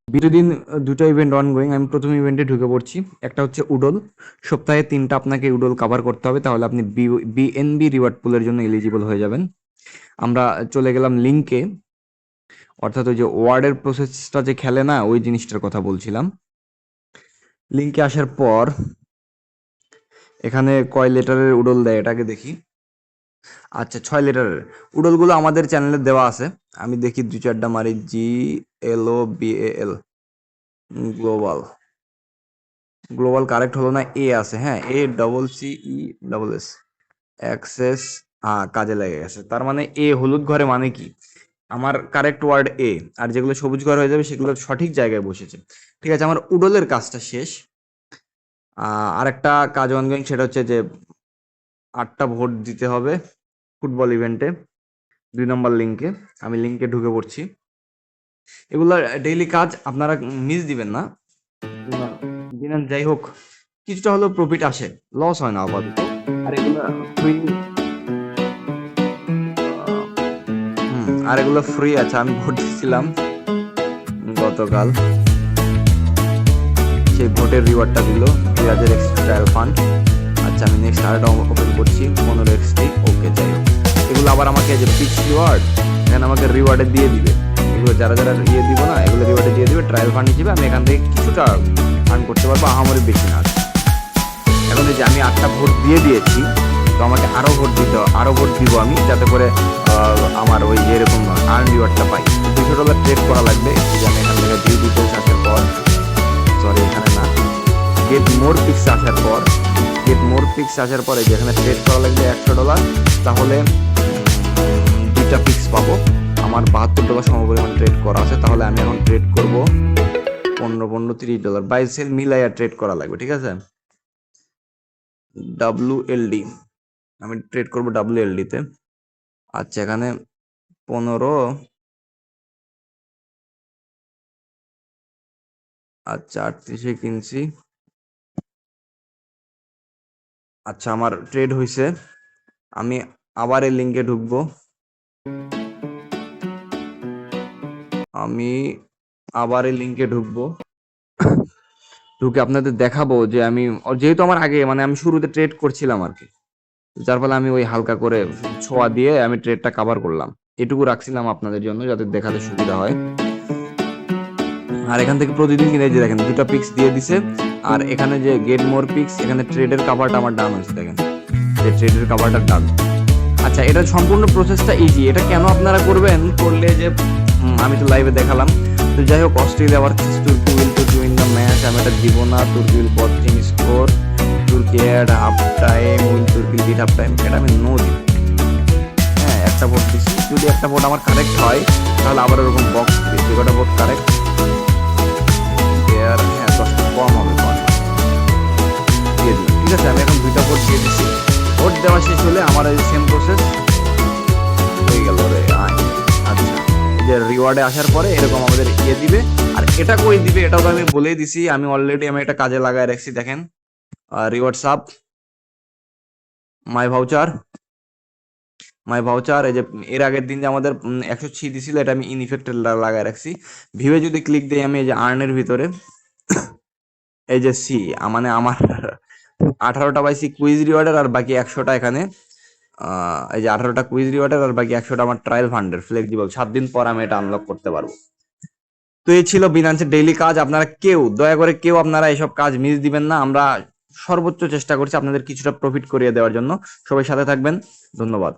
বিরোদিন দুটো event ongoing. আমি প্রথম ইভেন্টে ঢুকে পড়ছি। একটা হচ্ছে উডল। সপ্তাহে 3টা আপনাকে উডল কভার করতে হবে, তাহলে আপনি বিএনবি রিওয়ার্ড পুলের জন্য এলিজিবল হয়ে যাবেন। আমরা চলে গেলাম লিঙ্কে, অর্থাৎ ওই যে ওয়ার্ডের প্রসেসটা যে খেলে না, ওই জিনিসটার কথা বলছিলাম। লিঙ্কে আসার পর এখানে কয় লেটারের উডল দেয় এটাকে দেখি। আচ্ছা, 6 লেটারের উডলগুলো আমাদের চ্যানেলে দেওয়া আছে। আমি দেখি 2-4টা মারি। GLOBAL, global. গ্লোবাল কারেক্ট হলো না, এ আছে। হ্যাঁ, ACCESS অ্যাক্সেস। কাজে লেগে গেছে। তার মানে এ হলুদ ঘরে মানে কি, আমার কারেক্ট ওয়ার্ড এ, আর যেগুলো সবুজ ঘর হয়ে যাবে সেগুলো সঠিক জায়গায় বসেছে। ঠিক আছে, আমার উডলের কাজটা শেষ। আরেকটা কাজ অনগোয়িং, সেটা হচ্ছে যে 8টা ভোট দিতে হবে ফুটবল ইভেন্টে 2 নম্বর লিঙ্কে। আমি লিঙ্কে ঢুকে পড়ছি। এগুলো ডেইলি কাজ, আপনারা মিস দিবেন না। দিনেন, যাই হোক কিছুটা হলেও প্রফিট আসে, লস হয় না আপাতত। আর এগুলো ফ্রি। আর এগুলো ফ্রি আছে। আমি ভোট দিয়েছিলাম গতকাল, সেই ভোটের রিওয়ার্ডটা দিল 2000 এক্সট্রা ট্রায়াল ফান্ড। আচ্ছা, আমি নেক্সট আরেকটা ওপেন করছি 15 এক্সটি। ওকে, যাই হোক এগুলো আবার আমাকে যে পিক্স রিওয়ার্ড এখানে আমাকে রিওয়ার্ডে দিয়ে দিবে। এগুলো যারা যারা ইয়ে দিব না, এগুলো রিওয়ার্ডে দিয়ে দিবে ট্রায়াল ফান্ড হিসেবে। আমি এখান থেকে কিছুটা আর্ন করতে পারবো, আহামরি বেশি না। এখন এই যে আমি 8টা ভোট দিয়ে দিয়েছি, তো আমাকে আরো ভোট দিব আমি, যাতে করে আমার ওই এরকম আর্ন রিওয়ার্ডটা পাই। $200 ট্রেড করা লাগবে। এই যে আমি এখান থেকে ভিউ ডিটেলস আসার পর, সরি এখানে না, গেট মোর পিক্স আসার পরে যেখানে ট্রেড করা লাগবে $100, তাহলে 2টা পিক্স পাবো। আমার $72 সমপরিমাণ ট্রেড করা আছে, তাহলে আমি এখন ট্রেড করব 15 $30 বাই সেল মিলাইয়া ট্রেড করা লাগবে। ঠিক আছে, WLD আমি ট্রেড করব WLD তে। আচ্ছা, এখানে 15, আচ্ছা 38 কিনছি। আচ্ছা, আমার ট্রেড হয়েছে। আমি আবার এই লিঙ্কে ঢুকবো। ঢুকে আপনাদের দেখাবো যে আমি, যেহেতু আমার আগে মানে আমি শুরুতে ট্রেড করছিলাম আর কি, যার ফলে আমি ওই হালকা করে ছোঁয়া দিয়ে আমি ট্রেডটা কভার করলাম। এটুকু রাখছিলাম আপনাদের জন্য যাতে দেখাতে সুবিধা হয়। আর এখান থেকে প্রতিদিন কিনে যে দেখেন 2টা পিক্স দিয়ে দিছে। আর এখানে যে গেট মোর পিক্স, এখানে ট্রেডের কভারটা আমার ডান হয়েছে, দেখেন যে ট্রেডের কভারটা ডান। আচ্ছা, এটা সম্পূর্ণ প্রসেসটা ইজি। এটা কেন আপনারা করবেন, করলে যে আমি তো লাইভে দেখালাম। তো যাই হোক, অস্ট্রেলিয়া ভার্সেস তুর্কি will to win the match. আমি এটা দিব না। তুর্কি উইল পজিটিভ স্কোর, তুর্কি অ্যাড হাফ টাইম, উইল তুর্কি লিড হাফ টাইম, এটা আমি নো দিব। হ্যাঁ, একটা ভোট দিচ্ছি। যদি একটা ভোট আমার কারেক্ট হয়, তাহলে আবার ওরকম বক্স দিবে যে কটা ভোট কারেক্ট। হ্যাঁ, 10টা কম হবে দিয়ে দিলাম। ঠিক আছে, আমি এখন 2টা ভোট দিয়ে দিচ্ছি। ভোট দেওয়া শেষ হলে আমার এই সেম প্রসেস হয়ে গেল রে। আচ্ছা, যে রিওয়ার্ডে আসার পরে এরকম আমাদের ইয়ে দিবে। আর এটা কই দিবে এটাও তো আমি বলেই দিছি। আমি অলরেডি এটা কাজে লাগায় রাখছি। দেখেন, রিওয়ার্ড সাব মাই ভাউচার। এই যে এর আগের দিন যে আমাদের 106 দিছিল, এটা আমি ইনইফেক্টেড লাগায় রাখছি। ভিউয়ে যদি ক্লিক দেই, আমি এই যে আর্নের ভিতরে এই যে সি, মানে আমার 18টা পাইছি কুইজ রিওয়ার্ডের, আর বাকি 100টা এখানে এই যে 18টা কুইজ রিওয়ার্ডের, আর বাকি 100টা আমার ট্রায়াল ফান্ডের ফ্লেক্সিবল। 7 দিন পর আমি এটা আনলক করতে পারবো। তো এই ছিল বিনান্সের ডেইলি কাজ। আপনারা দয়া করে কেউ আপনারা এইসব কাজ মিস দিবেন না। আমরা সর্বোচ্চ চেষ্টা করছি আপনাদের কিছুটা প্রফিট করিয়ে দেওয়ার জন্য। সবাই সাথে থাকবেন, ধন্যবাদ।